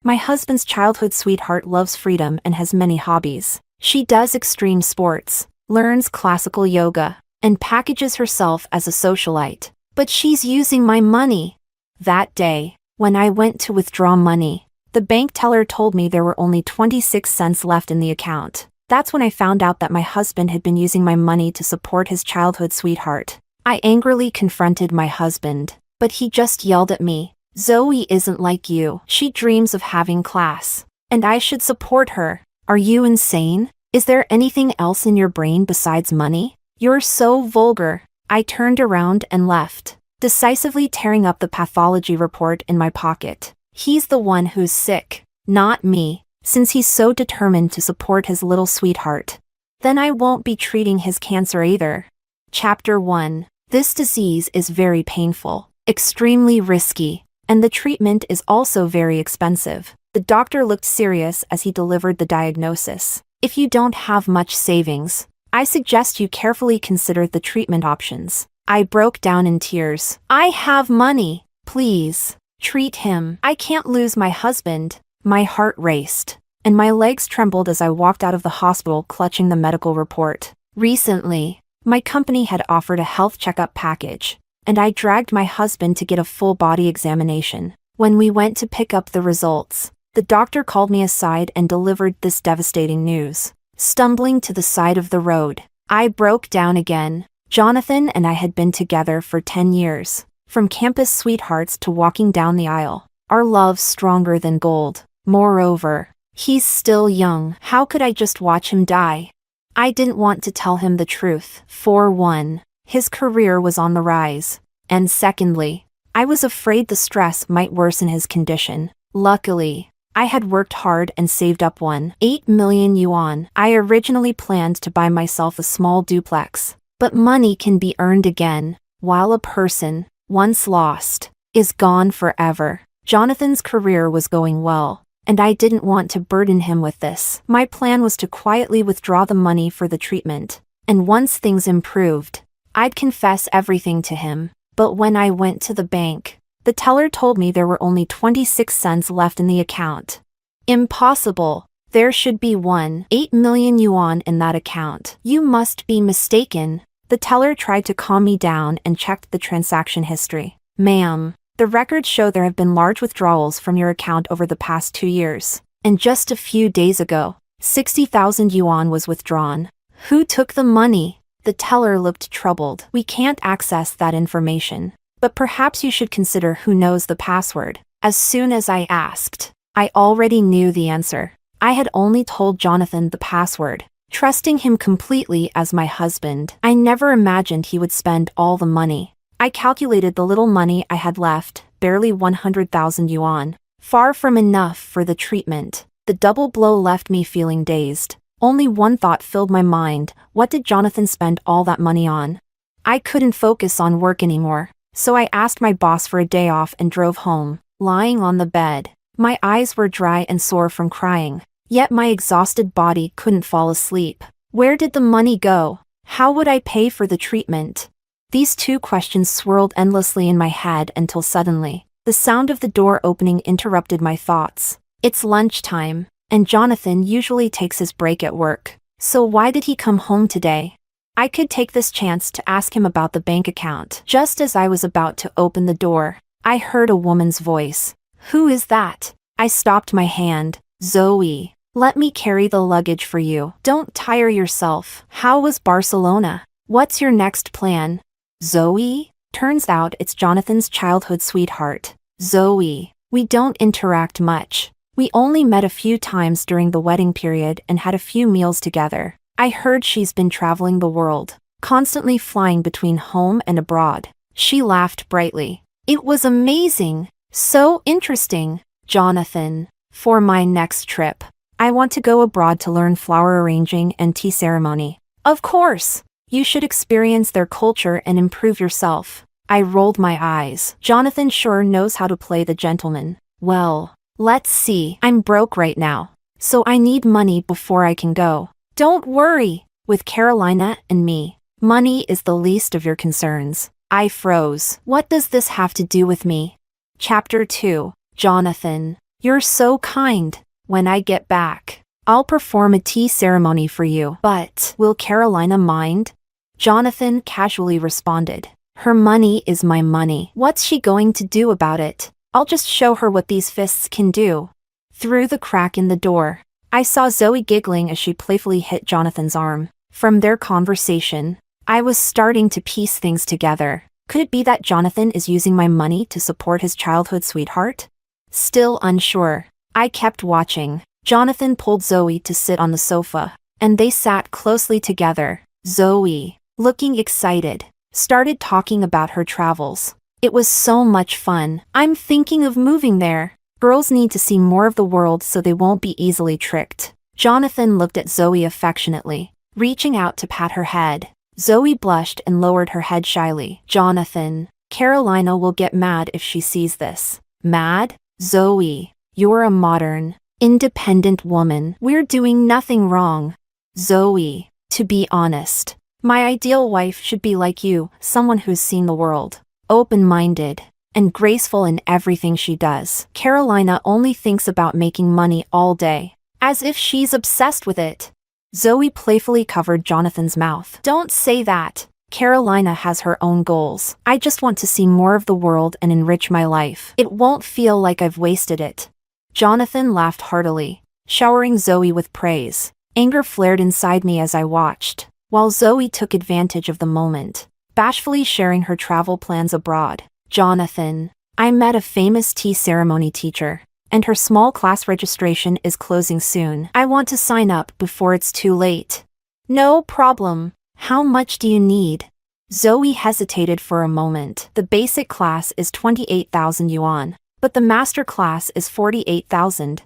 My husband's childhood sweetheart loves freedom and has many hobbies. She does extreme sports, learns classical yoga, and packages herself as a socialite. But she's using my money. That day, when I went to withdraw money, the bank teller told me there were only 26 cents left in the account. That's when I found out that my husband had been using my money to support his childhood sweetheart. I angrily confronted my husband, but he just yelled at me. Zoe isn't like you. She dreams of having class. And I should support her. Are you insane? Is there anything else in your brain besides money? You're so vulgar. I turned around and left, decisively tearing up the pathology report in my pocket. He's the one who's sick, not me, since he's so determined to support his little sweetheart. Then I won't be treating his cancer either. Chapter 1. This disease is very painful, extremely risky, and the treatment is also very expensive. The doctor looked serious as he delivered the diagnosis. If you don't have much savings, I suggest you carefully consider the treatment options. I broke down in tears. I have money. Please, treat him. I can't lose my husband. My heart raced, and my legs trembled as I walked out of the hospital clutching the medical report. Recently, my company had offered a health checkup package, and I dragged my husband to get a full body examination. When we went to pick up the results, the doctor called me aside and delivered this devastating news. Stumbling to the side of the road, I broke down again. Jonathan and I had been together for 10 years. From campus sweethearts to walking down the aisle. Our love's stronger than gold. Moreover, he's still young. How could I just watch him die? I didn't want to tell him the truth. For one, his career was on the rise. And secondly, I was afraid the stress might worsen his condition. Luckily, I had worked hard and saved up 8 million yuan. I originally planned to buy myself a small duplex. But money can be earned again, while a person, once lost, is gone forever. Jonathan's career was going well, and I didn't want to burden him with this. My plan was to quietly withdraw the money for the treatment, and once things improved, I'd confess everything to him. But when I went to the bank, the teller told me there were only 26 cents left in the account. Impossible. There should be 8 million yuan in that account. You must be mistaken. The teller tried to calm me down and checked the transaction history. Ma'am, the records show there have been large withdrawals from your account over the past 2 years. And just a few days ago, 60,000 yuan was withdrawn. Who took the money? The teller looked troubled. We can't access that information. But perhaps you should consider who knows the password. As soon as I asked, I already knew the answer. I had only told Jonathan the password, trusting him completely as my husband. I never imagined he would spend all the money. I calculated the little money I had left, barely 100,000 yuan. Far from enough for the treatment. The double blow left me feeling dazed. Only one thought filled my mind. What did Jonathan spend all that money on? I couldn't focus on work anymore, so I asked my boss for a day off and drove home. Lying on the bed, my eyes were dry and sore from crying. Yet my exhausted body couldn't fall asleep. Where did the money go? How would I pay for the treatment? These two questions swirled endlessly in my head until suddenly, the sound of the door opening interrupted my thoughts. It's lunchtime, and Jonathan usually takes his break at work. So why did he come home today? I could take this chance to ask him about the bank account. Just as I was about to open the door, I heard a woman's voice. Who is that? I stopped my hand. Zoe. Let me carry the luggage for you. Don't tire yourself. How was Barcelona? What's your next plan? Zoe? Turns out it's Jonathan's childhood sweetheart. Zoe. We don't interact much. We only met a few times during the wedding period and had a few meals together. I heard she's been traveling the world, constantly flying between home and abroad. She laughed brightly. It was amazing. So interesting. Jonathan. For my next trip, I want to go abroad to learn flower arranging and tea ceremony. Of course! You should experience their culture and improve yourself. I rolled my eyes. Jonathan sure knows how to play the gentleman. Well, let's see. I'm broke right now, so I need money before I can go. Don't worry. With Carolina and me, money is the least of your concerns. I froze. What does this have to do with me? Chapter 2. Jonathan. You're so kind. When I get back, I'll perform a tea ceremony for you. But will Carolina mind? Jonathan casually responded. Her money is my money. What's she going to do about it? I'll just show her what these fists can do. Through the crack in the door, I saw Zoe giggling as she playfully hit Jonathan's arm. From their conversation, I was starting to piece things together. Could it be that Jonathan is using my money to support his childhood sweetheart? Still unsure, I kept watching. Jonathan pulled Zoe to sit on the sofa, and they sat closely together. Zoe, looking excited, started talking about her travels. It was so much fun. I'm thinking of moving there. Girls need to see more of the world so they won't be easily tricked. Jonathan looked at Zoe affectionately, reaching out to pat her head. Zoe blushed and lowered her head shyly. Jonathan, Carolina will get mad if she sees this. Mad? Zoe, you're a modern, independent woman. We're doing nothing wrong. Zoe, to be honest, my ideal wife should be like you, someone who's seen the world. Open-minded, and graceful in everything she does. Carolina only thinks about making money all day, as if she's obsessed with it. Zoe playfully covered Jonathan's mouth. Don't say that. Carolina has her own goals. I just want to see more of the world and enrich my life. It won't feel like I've wasted it. Jonathan laughed heartily, showering Zoe with praise. Anger flared inside me as I watched, while Zoe took advantage of the moment, bashfully sharing her travel plans abroad. Jonathan, I met a famous tea ceremony teacher, and her small class registration is closing soon. I want to sign up before it's too late. No problem. How much do you need? Zoe hesitated for a moment. The basic class is 28,000 yuan, but the master class is 48,000.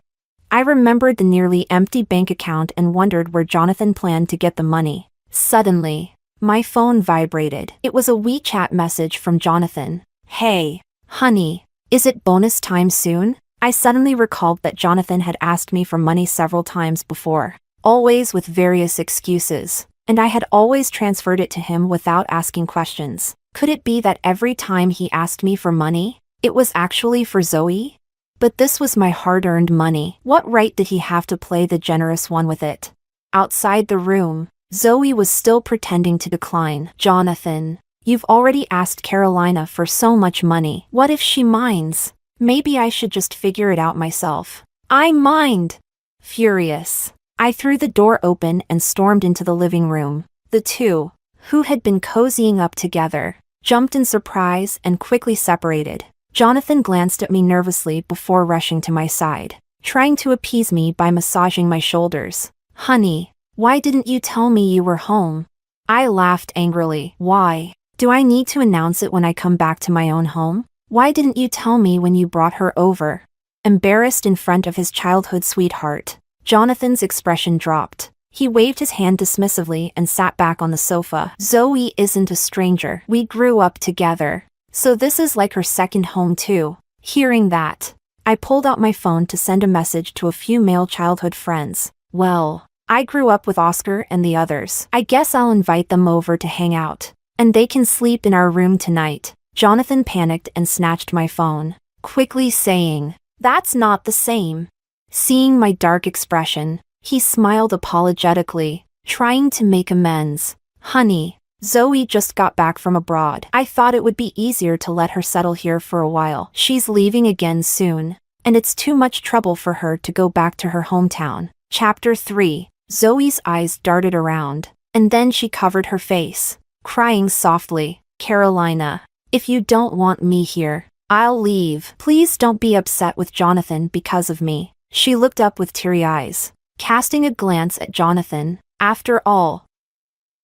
I remembered the nearly empty bank account and wondered where Jonathan planned to get the money. Suddenly, my phone vibrated. It was a WeChat message from Jonathan. Hey, honey, is it bonus time soon? I suddenly recalled that Jonathan had asked me for money several times before, always with various excuses, and I had always transferred it to him without asking questions. Could it be that every time he asked me for money, it was actually for Zoe? But this was my hard-earned money. What right did he have to play the generous one with it? Outside the room, Zoe was still pretending to decline. Jonathan, you've already asked Carolina for so much money. What if she minds? Maybe I should just figure it out myself. I mind! Furious, I threw the door open and stormed into the living room. The two, who had been cozying up together, jumped in surprise and quickly separated. Jonathan glanced at me nervously before rushing to my side, trying to appease me by massaging my shoulders. Honey, why didn't you tell me you were home? I laughed angrily. Why? Do I need to announce it when I come back to my own home? Why didn't you tell me when you brought her over? Embarrassed in front of his childhood sweetheart, Jonathan's expression dropped. He waved his hand dismissively and sat back on the sofa. Zoe isn't a stranger. We grew up together. So this is like her second home too. Hearing that, I pulled out my phone to send a message to a few male childhood friends. Well, I grew up with Oscar and the others. I guess I'll invite them over to hang out, and they can sleep in our room tonight. Jonathan panicked and snatched my phone, quickly saying, "That's not the same." Seeing my dark expression, he smiled apologetically, trying to make amends. Honey, Zoe just got back from abroad. I thought it would be easier to let her settle here for a while. She's leaving again soon, and it's too much trouble for her to go back to her hometown. Chapter 3. Zoe's eyes darted around, and then she covered her face, crying softly. Carolina, if you don't want me here, I'll leave. Please don't be upset with Jonathan because of me. She looked up with teary eyes, casting a glance at Jonathan. After all,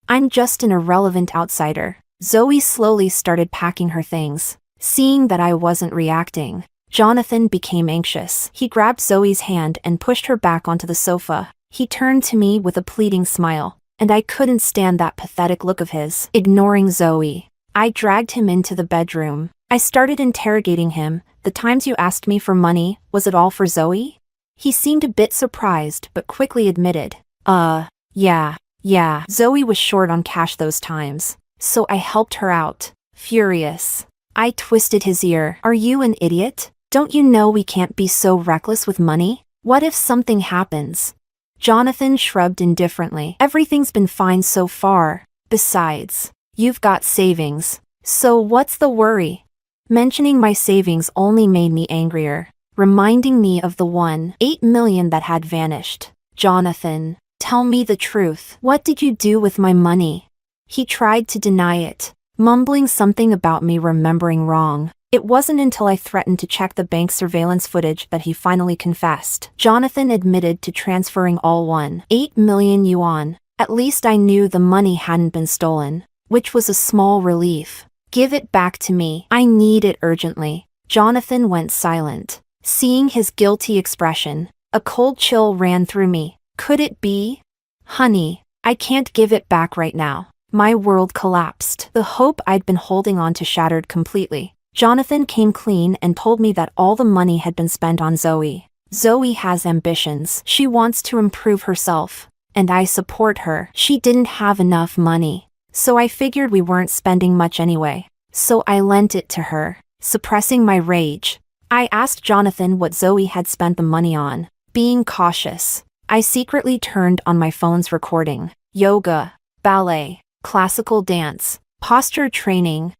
I'm just an irrelevant outsider. Zoe slowly started packing her things. Seeing that I wasn't reacting, Jonathan became anxious. He grabbed Zoe's hand and pushed her back onto the sofa. He turned to me with a pleading smile, and I couldn't stand that pathetic look of his. Ignoring Zoe, I dragged him into the bedroom. I started interrogating him. The times you asked me for money, was it all for Zoe? He seemed a bit surprised but quickly admitted, yeah. Zoe was short on cash those times, so I helped her out. Furious, I twisted his ear. Are you an idiot? Don't you know we can't be so reckless with money? What if something happens? Jonathan shrugged indifferently. Everything's been fine so far. Besides, you've got savings. So what's the worry? Mentioning my savings only made me angrier, reminding me of the 1.8 million that had vanished. Jonathan, tell me the truth. What did you do with my money? He tried to deny it, mumbling something about me remembering wrong. It wasn't until I threatened to check the bank surveillance footage that he finally confessed. Jonathan admitted to transferring all 1.8 million yuan. At least I knew the money hadn't been stolen, which was a small relief. Give it back to me. I need it urgently. Jonathan went silent. Seeing his guilty expression, a cold chill ran through me. Could it be? Honey, I can't give it back right now. My world collapsed. The hope I'd been holding on to shattered completely. Jonathan came clean and told me that all the money had been spent on Zoe. Zoe has ambitions. She wants to improve herself, and I support her. She didn't have enough money, so I figured we weren't spending much anyway. So I lent it to her, suppressing my rage. I asked Jonathan what Zoe had spent the money on. Being cautious, I secretly turned on my phone's recording. Yoga, ballet, classical dance, posture training.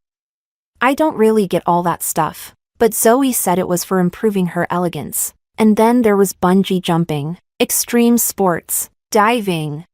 I don't really get all that stuff, but Zoe said it was for improving her elegance. And then there was bungee jumping, extreme sports, diving.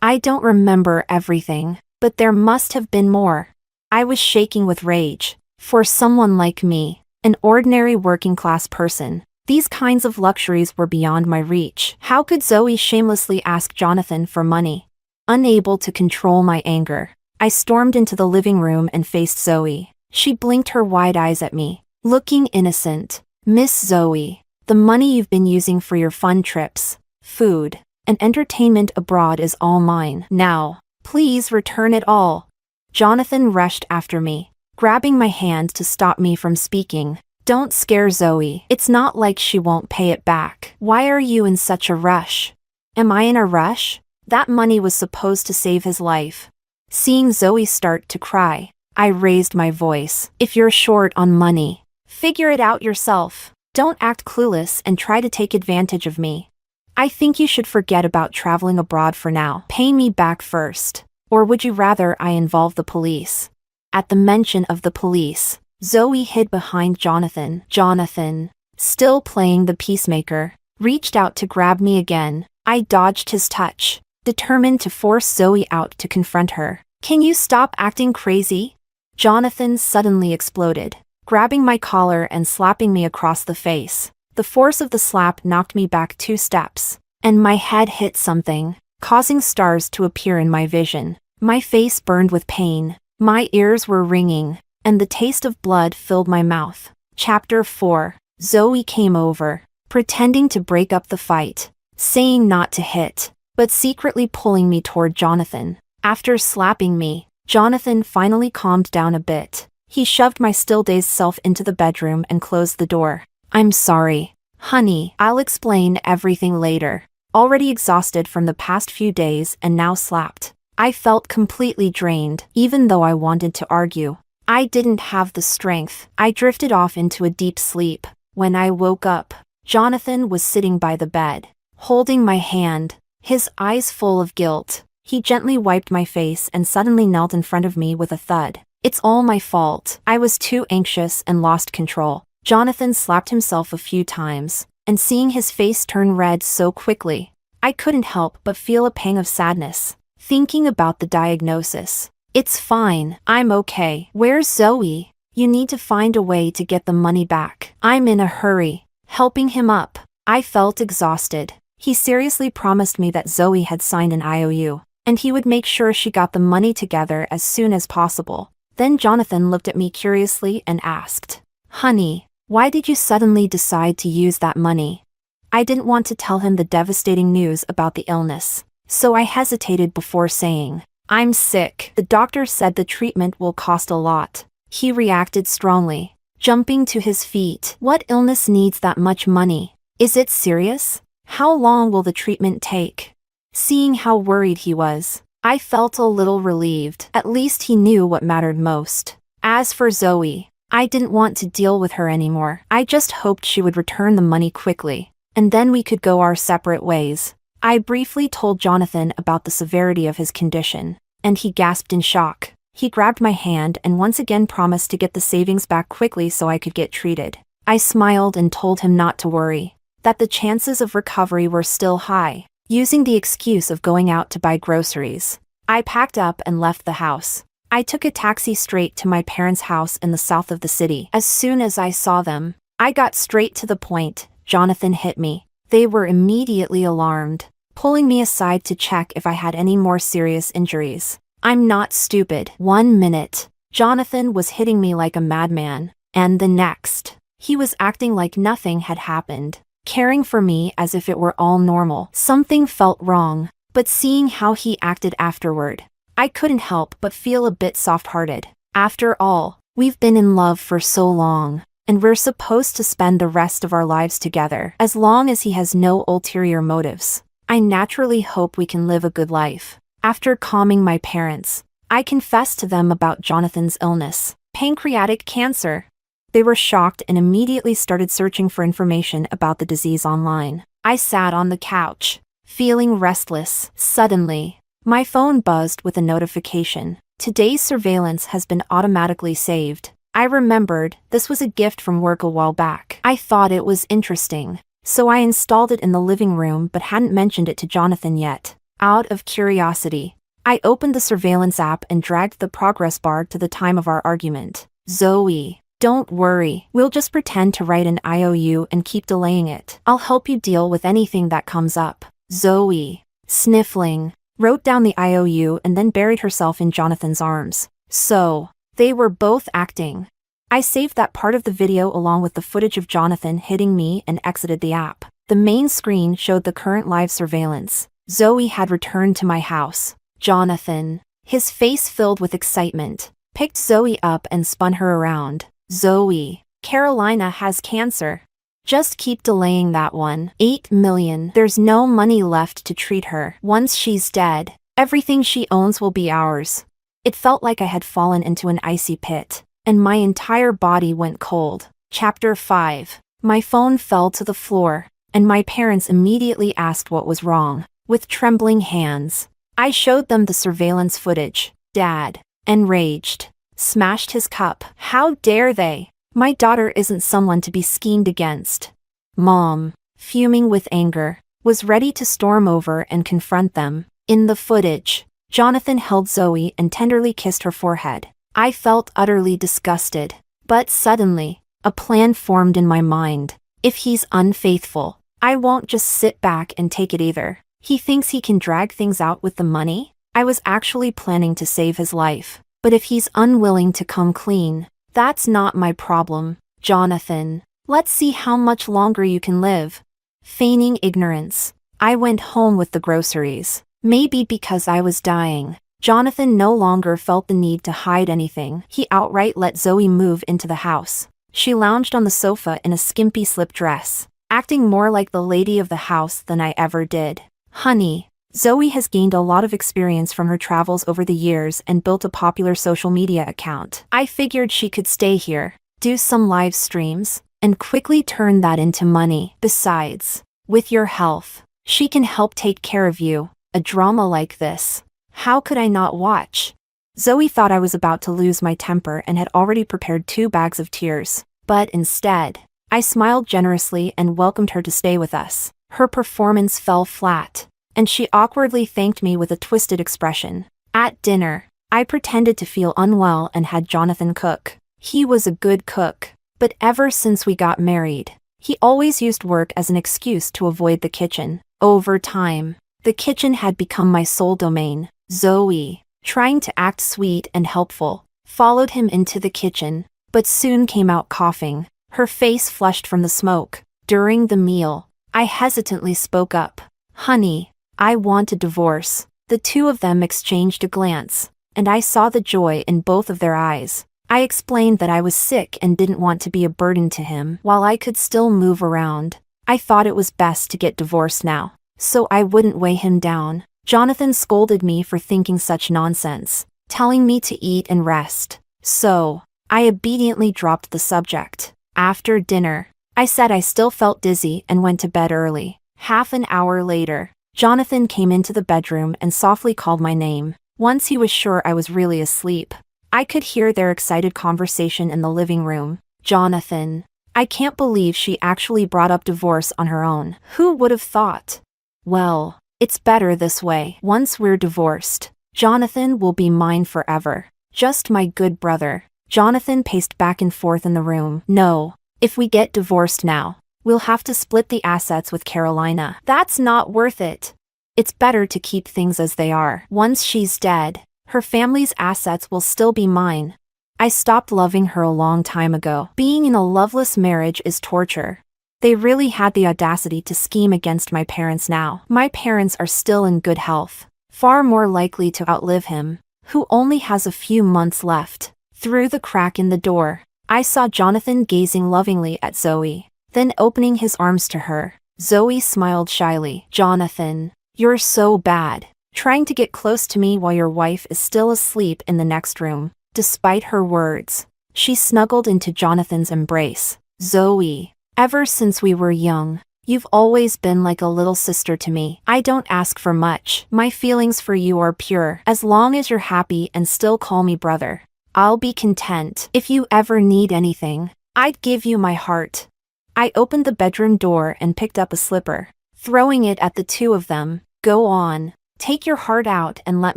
I don't remember everything, but there must have been more. I was shaking with rage. For someone like me, an ordinary working-class person, these kinds of luxuries were beyond my reach. How could Zoe shamelessly ask Jonathan for money? Unable to control my anger, I stormed into the living room and faced Zoe. She blinked her wide eyes at me, looking innocent. Miss Zoe, the money you've been using for your fun trips, food, and entertainment abroad is all mine. Now, please return it all. Jonathan rushed after me, grabbing my hand to stop me from speaking. Don't scare Zoe. It's not like she won't pay it back. Why are you in such a rush? Am I in a rush? That money was supposed to save his life. Seeing Zoe start to cry, I raised my voice. If you're short on money, figure it out yourself. Don't act clueless and try to take advantage of me. I think you should forget about traveling abroad for now. Pay me back first. Or would you rather I involve the police? At the mention of the police, Zoe hid behind Jonathan. Jonathan, still playing the peacemaker, reached out to grab me again. I dodged his touch, determined to force Zoe out to confront her. Can you stop acting crazy? Jonathan suddenly exploded, grabbing my collar and slapping me across the face. The force of the slap knocked me back 2 steps, and my head hit something, causing stars to appear in my vision. My face burned with pain, my ears were ringing, and the taste of blood filled my mouth. Chapter 4. Zoe came over, pretending to break up the fight, saying not to hit, but secretly pulling me toward Jonathan. After slapping me, Jonathan finally calmed down a bit. He shoved my still-dazed self into the bedroom and closed the door. I'm sorry, honey. I'll explain everything later. Already exhausted from the past few days and now slapped, I felt completely drained, even though I wanted to argue. I didn't have the strength. I drifted off into a deep sleep. When I woke up, Jonathan was sitting by the bed, holding my hand, his eyes full of guilt. He gently wiped my face and suddenly knelt in front of me with a thud. It's all my fault. I was too anxious and lost control. Jonathan slapped himself a few times, and seeing his face turn red so quickly, I couldn't help but feel a pang of sadness, thinking about the diagnosis. It's fine. I'm okay. Where's Zoe? You need to find a way to get the money back. I'm in a hurry. Helping him up, I felt exhausted. He seriously promised me that Zoe had signed an IOU, and he would make sure she got the money together as soon as possible. Then Jonathan looked at me curiously and asked, Honey, why did you suddenly decide to use that money? I didn't want to tell him the devastating news about the illness, so I hesitated before saying, I'm sick. The doctor said the treatment will cost a lot. He reacted strongly, jumping to his feet. What illness needs that much money? Is it serious? How long will the treatment take? Seeing how worried he was, I felt a little relieved. At least he knew what mattered most. As for Zoe, I didn't want to deal with her anymore. I just hoped she would return the money quickly, and then we could go our separate ways. I briefly told Jonathan about the severity of his condition, and he gasped in shock. He grabbed my hand and once again promised to get the savings back quickly so I could get treated. I smiled and told him not to worry, that the chances of recovery were still high, using the excuse of going out to buy groceries. I packed up and left the house. I took a taxi straight to my parents' house in the south of the city. As soon as I saw them, I got straight to the point. Jonathan hit me. They were immediately alarmed, pulling me aside to check if I had any more serious injuries. I'm not stupid. 1 minute, Jonathan was hitting me like a madman, and the next, he was acting like nothing had happened, caring for me as if it were all normal. Something felt wrong, but seeing how he acted afterward, I couldn't help but feel a bit soft-hearted. After all, we've been in love for so long, and we're supposed to spend the rest of our lives together. As long as he has no ulterior motives, I naturally hope we can live a good life. After calming my parents, I confessed to them about Jonathan's illness, pancreatic cancer. They were shocked and immediately started searching for information about the disease online. I sat on the couch, feeling restless. Suddenly, my phone buzzed with a notification. Today's surveillance has been automatically saved. I remembered this was a gift from work a while back. I thought it was interesting, so I installed it in the living room but hadn't mentioned it to Jonathan yet. Out of curiosity, I opened the surveillance app and dragged the progress bar to the time of our argument. Zoe, don't worry. We'll just pretend to write an IOU and keep delaying it. I'll help you deal with anything that comes up. Zoe, sniffling, wrote down the IOU and then buried herself in Jonathan's arms. So, they were both acting. I saved that part of the video along with the footage of Jonathan hitting me and exited the app. The main screen showed the current live surveillance. Zoe had returned to my house. Jonathan, his face filled with excitement, picked Zoe up and spun her around. Zoe, Carolina has cancer. Just keep delaying that one. 8 million. There's no money left to treat her. Once she's dead, everything she owns will be ours. It felt like I had fallen into an icy pit, and my entire body went cold. Chapter 5. My phone fell to the floor, and my parents immediately asked what was wrong. With trembling hands, I showed them the surveillance footage. Dad, enraged, smashed his cup. How dare they? My daughter isn't someone to be schemed against. Mom, fuming with anger, was ready to storm over and confront them. In the footage, Jonathan held Zoe and tenderly kissed her forehead. I felt utterly disgusted, but suddenly, a plan formed in my mind. If he's unfaithful, I won't just sit back and take it either. He thinks he can drag things out with the money? I was actually planning to save his life. But if he's unwilling to come clean, that's not my problem. Jonathan, let's see how much longer you can live. Feigning ignorance, I went home with the groceries. Maybe because I was dying, Jonathan no longer felt the need to hide anything. He outright let Zoe move into the house. She lounged on the sofa in a skimpy slip dress, acting more like the lady of the house than I ever did. Honey, Zoe has gained a lot of experience from her travels over the years and built a popular social media account. I figured she could stay here, do some live streams, and quickly turn that into money. Besides, with your health, she can help take care of you. A drama like this, how could I not watch? Zoe thought I was about to lose my temper and had already prepared 2 bags of tears. But instead, I smiled generously and welcomed her to stay with us. Her performance fell flat, and she awkwardly thanked me with a twisted expression. At dinner, I pretended to feel unwell and had Jonathan cook. He was a good cook, but ever since we got married, he always used work as an excuse to avoid the kitchen. Over time, the kitchen had become my sole domain. Zoe, trying to act sweet and helpful, followed him into the kitchen, but soon came out coughing, her face flushed from the smoke. During the meal, I hesitantly spoke up. Honey, I want a divorce. The two of them exchanged a glance, and I saw the joy in both of their eyes. I explained that I was sick and didn't want to be a burden to him while I could still move around. I thought it was best to get divorced now, so I wouldn't weigh him down. Jonathan scolded me for thinking such nonsense, telling me to eat and rest. So, I obediently dropped the subject. After dinner, I said I still felt dizzy and went to bed early. Half an hour later, Jonathan came into the bedroom and softly called my name. Once he was sure I was really asleep, I could hear their excited conversation in the living room. Jonathan. I can't believe she actually brought up divorce on her own. Who would have thought? Well, it's better this way. Once we're divorced, Jonathan will be mine forever. Just my good brother. Jonathan paced back and forth in the room. No, if we get divorced now, we'll have to split the assets with Carolina. That's not worth it. It's better to keep things as they are. Once she's dead, her family's assets will still be mine. I stopped loving her a long time ago. Being in a loveless marriage is torture. They really had the audacity to scheme against my parents now. My parents are still in good health, far more likely to outlive him, who only has a few months left. Through the crack in the door, I saw Jonathan gazing lovingly at Zoe, then opening his arms to her. Zoe smiled shyly. Jonathan, you're so bad, trying to get close to me while your wife is still asleep in the next room. Despite her words, she snuggled into Jonathan's embrace. Zoe, ever since we were young, you've always been like a little sister to me. I don't ask for much. My feelings for you are pure. As long as you're happy and still call me brother, I'll be content. If you ever need anything, I'd give you my heart. I opened the bedroom door and picked up a slipper, throwing it at the two of them. Go on, take your heart out and let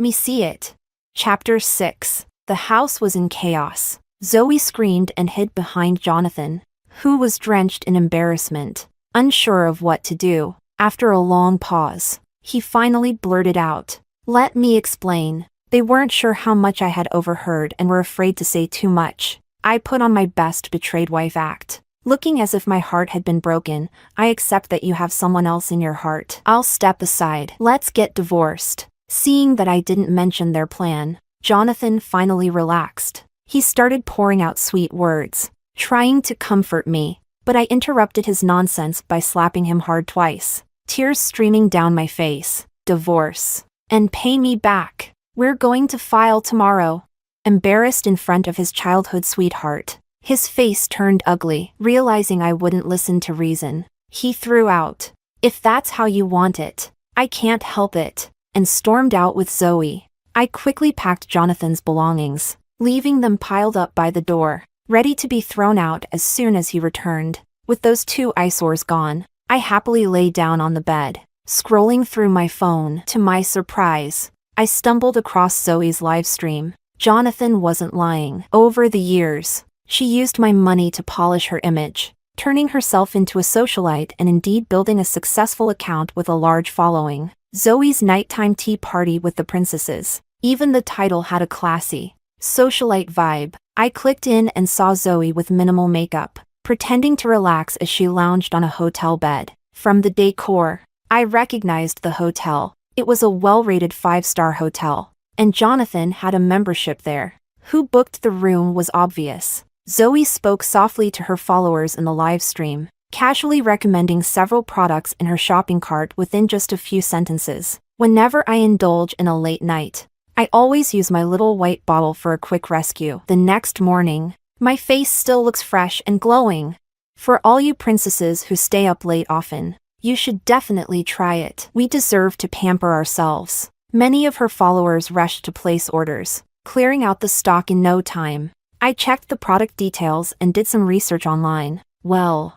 me see it. Chapter 6. The house was in chaos. Zoe screamed and hid behind Jonathan, who was drenched in embarrassment, unsure of what to do. After a long pause, he finally blurted out, "Let me explain." They weren't sure how much I had overheard and were afraid to say too much. I put on my best betrayed wife act. Looking as if my heart had been broken, I accept that you have someone else in your heart. I'll step aside. Let's get divorced. Seeing that I didn't mention their plan, Jonathan finally relaxed. He started pouring out sweet words, trying to comfort me, but I interrupted his nonsense by slapping him hard twice, tears streaming down my face. Divorce. And pay me back. We're going to file tomorrow. Embarrassed in front of his childhood sweetheart, his face turned ugly. Realizing I wouldn't listen to reason, he threw out, "If that's how you want it, I can't help it," and stormed out with Zoe. I quickly packed Jonathan's belongings, leaving them piled up by the door, ready to be thrown out as soon as he returned. With those two eyesores gone, I happily lay down on the bed, scrolling through my phone. To my surprise, I stumbled across Zoe's live stream. Jonathan wasn't lying. Over the years, she used my money to polish her image, turning herself into a socialite and indeed building a successful account with a large following. Zoe's nighttime tea party with the princesses. Even the title had a classy, socialite vibe. I clicked in and saw Zoe with minimal makeup, pretending to relax as she lounged on a hotel bed. From the decor, I recognized the hotel. It was a well-rated 5-star hotel, and Jonathan had a membership there. Who booked the room was obvious. Zoe spoke softly to her followers in the live stream, casually recommending several products in her shopping cart within just a few sentences. Whenever I indulge in a late night, I always use my little white bottle for a quick rescue. The next morning, my face still looks fresh and glowing. For all you princesses who stay up late often, you should definitely try it. We deserve to pamper ourselves. Many of her followers rushed to place orders, clearing out the stock in no time. I checked the product details and did some research online. Well,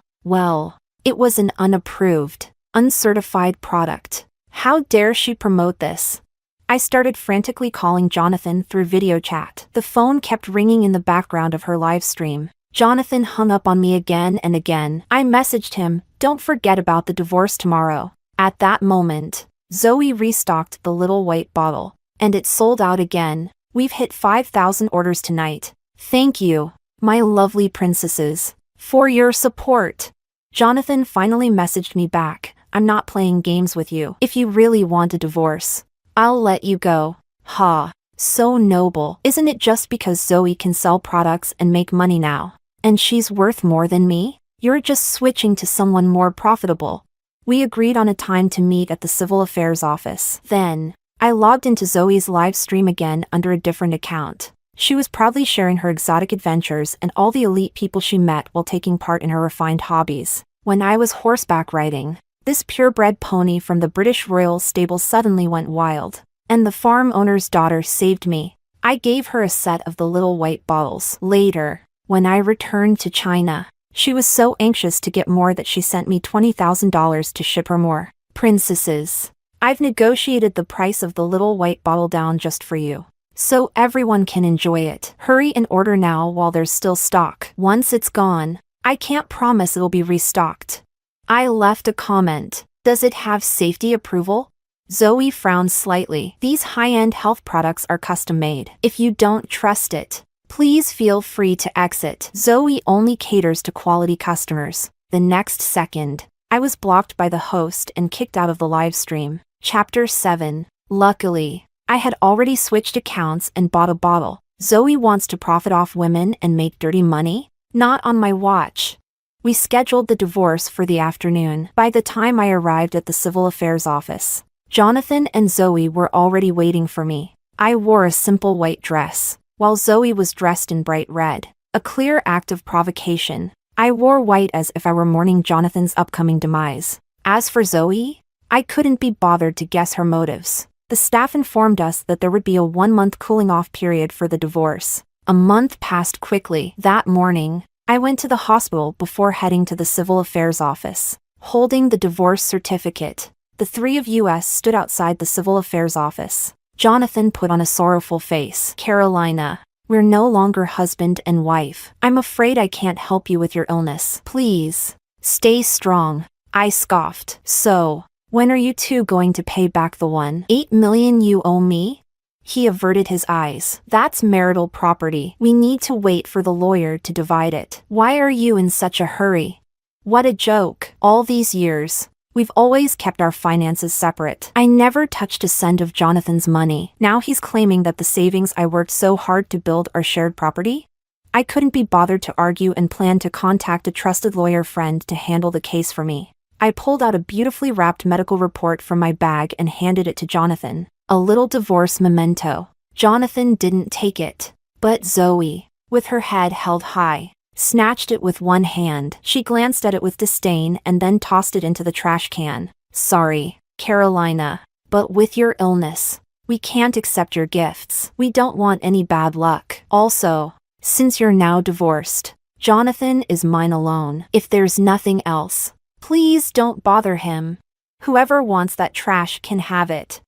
it was an unapproved, uncertified product. How dare she promote this? I started frantically calling Jonathan through video chat. The phone kept ringing in the background of her live stream. Jonathan hung up on me again and again. I messaged him, "Don't forget about the divorce tomorrow." At that moment, Zoe restocked the little white bottle, and it sold out again. We've hit 5,000 orders tonight. Thank you, my lovely princesses, for your support. Jonathan finally messaged me back, "I'm not playing games with you. If you really want a divorce, I'll let you go." Ha, so noble. Isn't it just because Zoe can sell products and make money now, and she's worth more than me? You're just switching to someone more profitable. We agreed on a time to meet at the Civil Affairs office. Then, I logged into Zoe's live stream again under a different account. She was proudly sharing her exotic adventures and all the elite people she met while taking part in her refined hobbies. When I was horseback riding, this purebred pony from the British Royal stable suddenly went wild, and the farm owner's daughter saved me. I gave her a set of the little white bottles. Later, when I returned to China, she was so anxious to get more that she sent me $20,000 to ship her more princesses. I've negotiated the price of the little white bottle down just for you, so everyone can enjoy it. Hurry and order now while there's still stock. Once it's gone, I can't promise it'll be restocked. I left a comment. Does it have safety approval? Zoe frowned slightly. These high-end health products are custom-made. If you don't trust it, please feel free to exit. Zoe only caters to quality customers. The next second, I was blocked by the host and kicked out of the live stream. Chapter 7. Luckily, I had already switched accounts and bought a bottle. Zoe wants to profit off women and make dirty money? Not on my watch. We scheduled the divorce for the afternoon. By the time I arrived at the Civil Affairs office, Jonathan and Zoe were already waiting for me. I wore a simple white dress, while Zoe was dressed in bright red, a clear act of provocation. I wore white as if I were mourning Jonathan's upcoming demise. As for Zoe, I couldn't be bothered to guess her motives. The staff informed us that there would be a 1-month cooling-off period for the divorce. A month passed quickly. That morning, I went to the hospital before heading to the Civil Affairs office. Holding the divorce certificate, the three of us stood outside the Civil Affairs office. Jonathan put on a sorrowful face. Carolina, we're no longer husband and wife. I'm afraid I can't help you with your illness. Please, stay strong. I scoffed. So, when are you two going to pay back the $1.8 million you owe me? He averted his eyes. That's marital property. We need to wait for the lawyer to divide it. Why are you in such a hurry? What a joke. All these years, we've always kept our finances separate. I never touched a cent of Jonathan's money. Now he's claiming that the savings I worked so hard to build are shared property? I couldn't be bothered to argue and planned to contact a trusted lawyer friend to handle the case for me. I pulled out a beautifully wrapped medical report from my bag and handed it to Jonathan. A little divorce memento. Jonathan didn't take it, but Zoe, with her head held high, snatched it with one hand. She glanced at it with disdain and then tossed it into the trash can. Sorry, Carolina, but with your illness, we can't accept your gifts. We don't want any bad luck. Also, since you're now divorced, Jonathan is mine alone. If there's nothing else, please don't bother him. Whoever wants that trash can have it.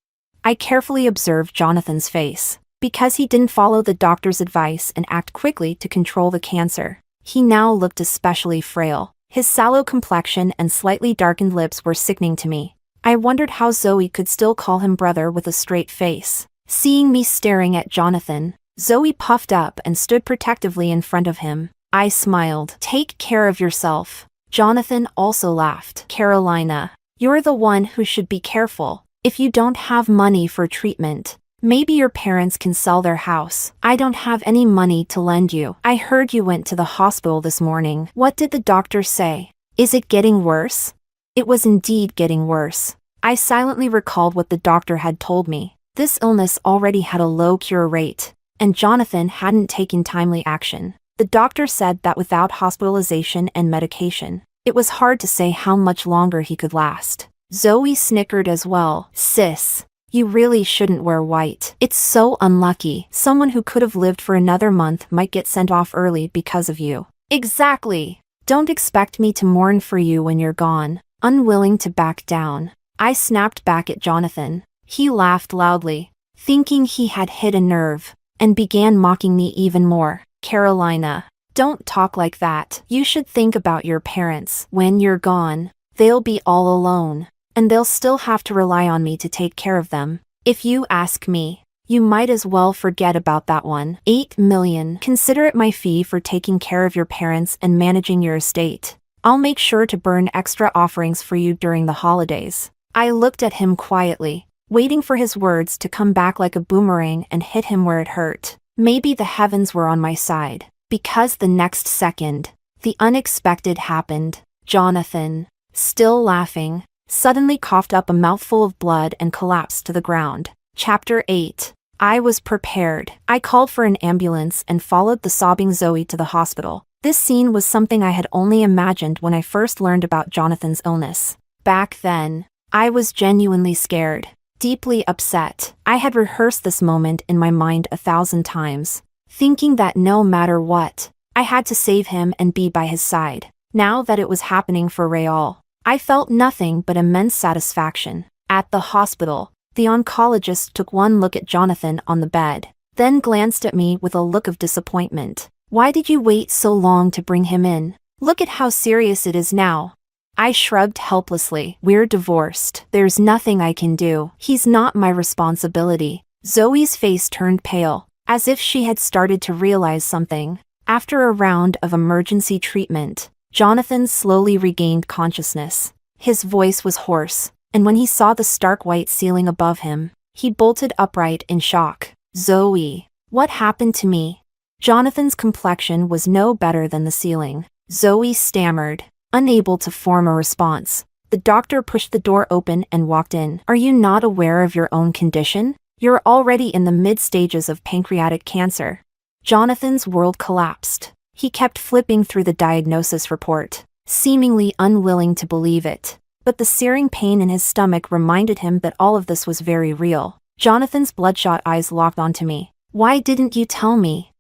I carefully observed Jonathan's face. Because he didn't follow the doctor's advice and act quickly to control the cancer, he now looked especially frail. His sallow complexion and slightly darkened lips were sickening to me. I wondered how Zoe could still call him brother with a straight face. Seeing me staring at Jonathan, Zoe puffed up and stood protectively in front of him. I smiled. Take care of yourself. Jonathan also laughed. Carolina, you're the one who should be careful. If you don't have money for treatment, maybe your parents can sell their house. I don't have any money to lend you. I heard you went to the hospital this morning. What did the doctor say? Is it getting worse? It was indeed getting worse. I silently recalled what the doctor had told me. This illness already had a low cure rate, and Jonathan hadn't taken timely action. The doctor said that without hospitalization and medication, it was hard to say how much longer he could last. Zoe snickered as well. Sis, you really shouldn't wear white. It's so unlucky. Someone who could have lived for another month might get sent off early because of you. Exactly. Don't expect me to mourn for you when you're gone. Unwilling to back down, I snapped back at Jonathan. He laughed loudly, thinking he had hit a nerve, and began mocking me even more. Carolina, don't talk like that. You should think about your parents. When you're gone, they'll be all alone, and they'll still have to rely on me to take care of them. If you ask me, you might as well forget about that $1.8 million. Consider it my fee for taking care of your parents and managing your estate. I'll make sure to burn extra offerings for you during the holidays. I looked at him quietly, waiting for his words to come back like a boomerang and hit him where it hurt. Maybe the heavens were on my side, because the next second, the unexpected happened. Jonathan, still laughing, suddenly coughed up a mouthful of blood and collapsed to the ground. Chapter 8. I was prepared. I called for an ambulance and followed the sobbing Zoe to the hospital. This scene was something I had only imagined when I first learned about Jonathan's illness. Back then, I was genuinely scared, deeply upset. I had rehearsed this moment in my mind 1,000 times, thinking that no matter what, I had to save him and be by his side. Now that it was happening for Real, I felt nothing but immense satisfaction. At the hospital, the oncologist took one look at Jonathan on the bed, then glanced at me with a look of disappointment. "Why did you wait so long to bring him in? Look at how serious it is now." I shrugged helplessly. "We're divorced. There's nothing I can do. He's not my responsibility." Zoe's face turned pale, as if she had started to realize something. After a round of emergency treatment, Jonathan slowly regained consciousness. His voice was hoarse, and when he saw the stark white ceiling above him, he bolted upright in shock. "Zoe, what happened to me?" Jonathan's complexion was no better than the ceiling. Zoe stammered, unable to form a response. The doctor pushed the door open and walked in. "Are you not aware of your own condition? You're already in the mid-stages of pancreatic cancer." Jonathan's world collapsed. He kept flipping through the diagnosis report, seemingly unwilling to believe it. But the searing pain in his stomach reminded him that all of this was very real. Jonathan's bloodshot eyes locked onto me. "Why didn't you tell me?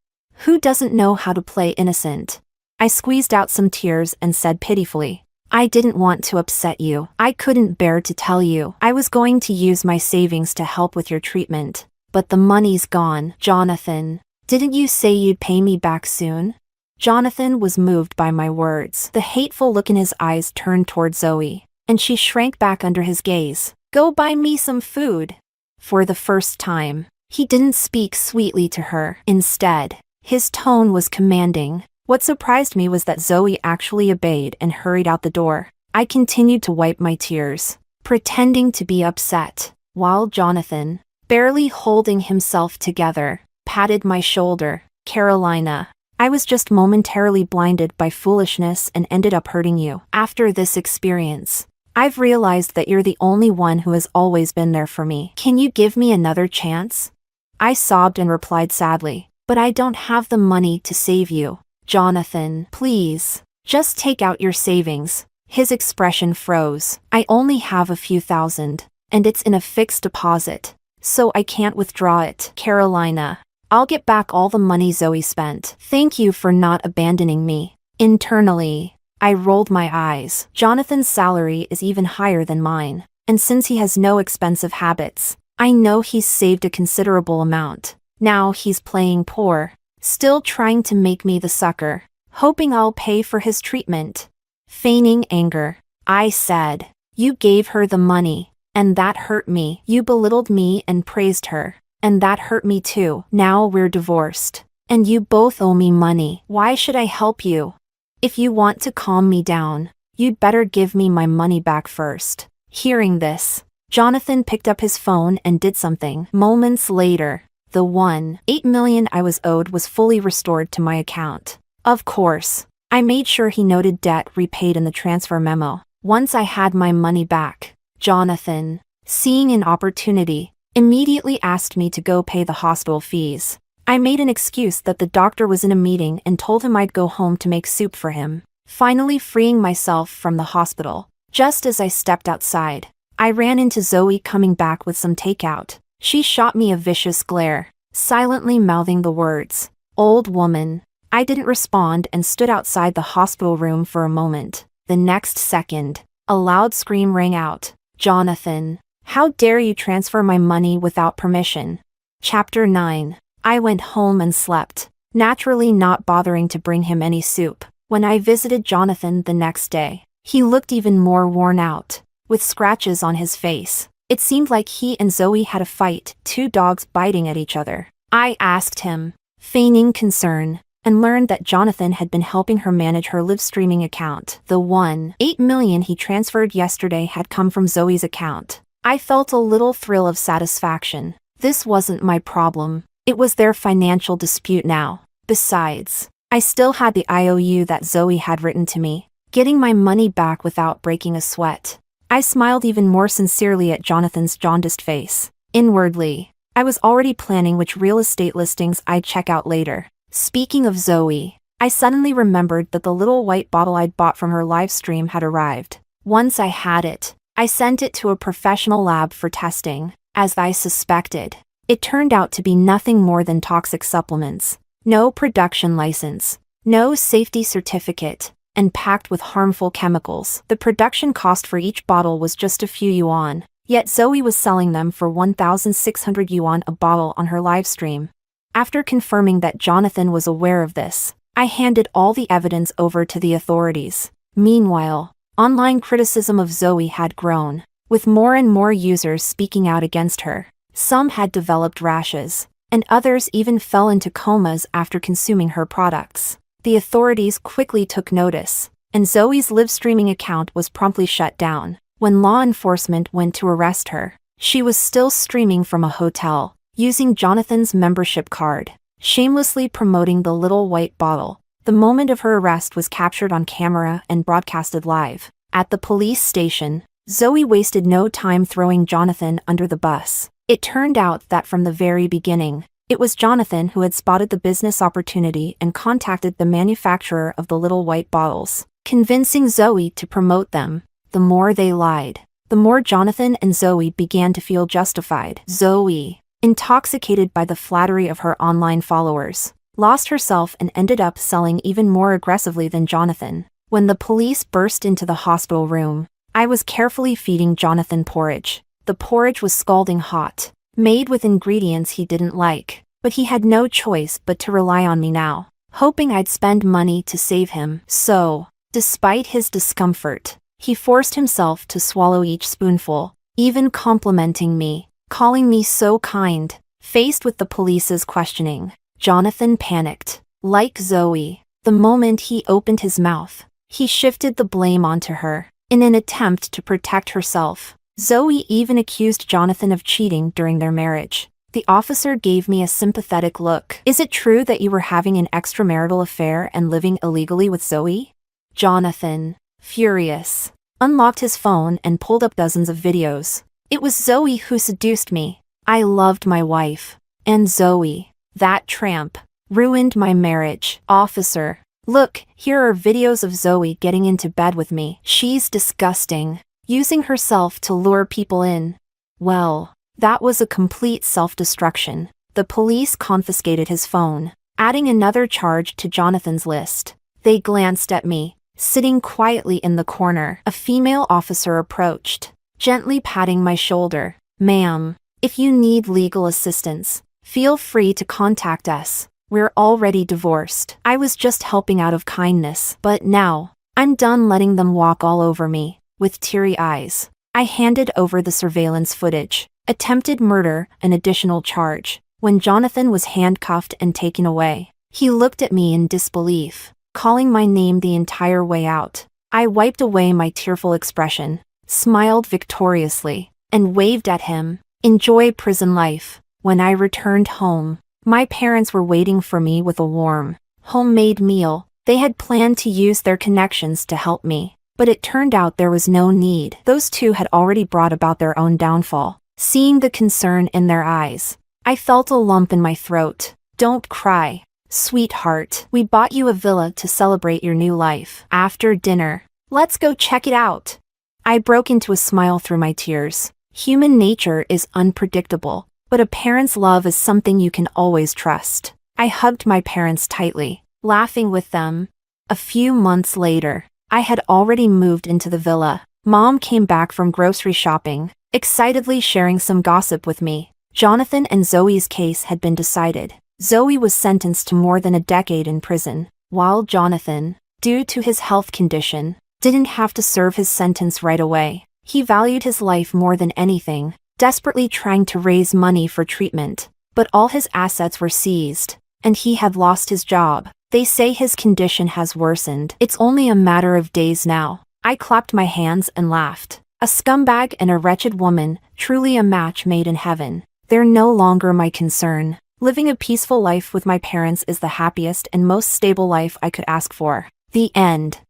Who doesn't know how to play innocent?" I squeezed out some tears and said pitifully, "I didn't want to upset you. I couldn't bear to tell you. I was going to use my savings to help with your treatment. But the money's gone." "Jonathan, didn't you say you'd pay me back soon?" Jonathan was moved by my words. The hateful look in his eyes turned toward Zoe, and she shrank back under his gaze. "Go buy me some food." For the first time, he didn't speak sweetly to her. Instead, his tone was commanding. What surprised me was that Zoe actually obeyed and hurried out the door. I continued to wipe my tears, pretending to be upset, while Jonathan, barely holding himself together, patted my shoulder. "Carolina, I was just momentarily blinded by foolishness and ended up hurting you. After this experience, I've realized that you're the only one who has always been there for me. Can you give me another chance?" I sobbed and replied sadly, "But I don't have the money to save you." "Jonathan, please, just take out your savings." His expression froze. "I only have a few thousand, and it's in a fixed deposit, so I can't withdraw it." "Carolina, I'll get back all the money Zoe spent. Thank you for not abandoning me." Internally, I rolled my eyes. Jonathan's salary is even higher than mine, and since he has no expensive habits, I know he's saved a considerable amount. Now he's playing poor, still trying to make me the sucker, hoping I'll pay for his treatment. Feigning anger, I said, "You gave her the money, and that hurt me. You belittled me and praised her, and that hurt me too. Now we're divorced, and you both owe me money. Why should I help you? If you want to calm me down, you'd better give me my money back first." Hearing this, Jonathan picked up his phone and did something. Moments later, the $1.8 million I was owed was fully restored to my account. Of course, I made sure he noted debt repaid in the transfer memo. Once I had my money back, Jonathan, seeing an opportunity, immediately asked me to go pay the hospital fees. I made an excuse that the doctor was in a meeting and told him I'd go home to make soup for him, finally freeing myself from the hospital. Just as I stepped outside, I ran into Zoe coming back with some takeout. She shot me a vicious glare, silently mouthing the words, "Old woman." I didn't respond and stood outside the hospital room for a moment. The next second, a loud scream rang out. "Jonathan, how dare you transfer my money without permission?" Chapter 9. I went home and slept, naturally not bothering to bring him any soup. When I visited Jonathan the next day, he looked even more worn out, with scratches on his face. It seemed like he and Zoe had a fight, two dogs biting at each other. I asked him, feigning concern, and learned that Jonathan had been helping her manage her live streaming account. The $1.8 million he transferred yesterday had come from Zoe's account. I felt a little thrill of satisfaction. This wasn't my problem. It was their financial dispute now. Besides, I still had the IOU that Zoe had written to me, getting my money back without breaking a sweat. I smiled even more sincerely at Jonathan's jaundiced face. Inwardly, I was already planning which real estate listings I'd check out later. Speaking of Zoe, I suddenly remembered that the little white bottle I'd bought from her live stream had arrived. Once I had it, I sent it to a professional lab for testing, as I suspected. It turned out to be nothing more than toxic supplements. No production license, no safety certificate, and packed with harmful chemicals. The production cost for each bottle was just a few yuan, yet Zoe was selling them for 1,600 yuan a bottle on her live stream. After confirming that Jonathan was aware of this, I handed all the evidence over to the authorities. Meanwhile, online criticism of Zoe had grown, with more and more users speaking out against her. Some had developed rashes, and others even fell into comas after consuming her products. The authorities quickly took notice, and Zoe's live streaming account was promptly shut down. When law enforcement went to arrest her, she was still streaming from a hotel, using Jonathan's membership card, shamelessly promoting the little white bottle. The moment of her arrest was captured on camera and broadcasted live. At the police station, Zoe wasted no time throwing Jonathan under the bus. It turned out that from the very beginning, it was Jonathan who had spotted the business opportunity and contacted the manufacturer of the little white bottles, convincing Zoe to promote them. The more they lied, the more Jonathan and Zoe began to feel justified. Zoe, intoxicated by the flattery of her online followers, lost herself and ended up selling even more aggressively than Jonathan. When the police burst into the hospital room, I was carefully feeding Jonathan porridge. The porridge was scalding hot, made with ingredients he didn't like, but he had no choice but to rely on me now, hoping I'd spend money to save him. So, despite his discomfort, he forced himself to swallow each spoonful, even complimenting me, calling me so kind. Faced with the police's questioning, Jonathan panicked. Like Zoe, the moment he opened his mouth, he shifted the blame onto her. In an attempt to protect herself, Zoe even accused Jonathan of cheating during their marriage. The officer gave me a sympathetic look. Is it true that you were having an extramarital affair and living illegally with Zoe? Jonathan, furious, unlocked his phone and pulled up dozens of videos. It was Zoe who seduced me. I loved my wife. And Zoe, that tramp, ruined my marriage. Officer, look, here are videos of Zoe getting into bed with me. She's disgusting, using herself to lure people in. Well, that was a complete self-destruction. The police confiscated his phone, adding another charge to Jonathan's list. They glanced at me, sitting quietly in the corner. A female officer approached, gently patting my shoulder. Ma'am, if you need legal assistance, feel free to contact us. We're already divorced. I was just helping out of kindness. But now, I'm done letting them walk all over me. With teary eyes, I handed over the surveillance footage. Attempted murder, an additional charge. When Jonathan was handcuffed and taken away, he looked at me in disbelief, calling my name the entire way out. I wiped away my tearful expression, smiled victoriously, and waved at him. Enjoy prison life. When I returned home, my parents were waiting for me with a warm, homemade meal. They had planned to use their connections to help me, but it turned out there was no need. Those two had already brought about their own downfall. Seeing the concern in their eyes, I felt a lump in my throat. Don't cry, sweetheart. We bought you a villa to celebrate your new life. After dinner, let's go check it out. I broke into a smile through my tears. Human nature is unpredictable, but a parent's love is something you can always trust. I hugged my parents tightly, laughing with them. A few months later, I had already moved into the villa. Mom came back from grocery shopping, excitedly sharing some gossip with me. Jonathan and Zoe's case had been decided. Zoe was sentenced to more than a decade in prison, while Jonathan, due to his health condition, didn't have to serve his sentence right away. He valued his life more than anything, desperately trying to raise money for treatment. But all his assets were seized, and he had lost his job. They say his condition has worsened. It's only a matter of days now. I clapped my hands and laughed. A scumbag and a wretched woman, truly a match made in heaven. They're no longer my concern. Living a peaceful life with my parents is the happiest and most stable life I could ask for. The end.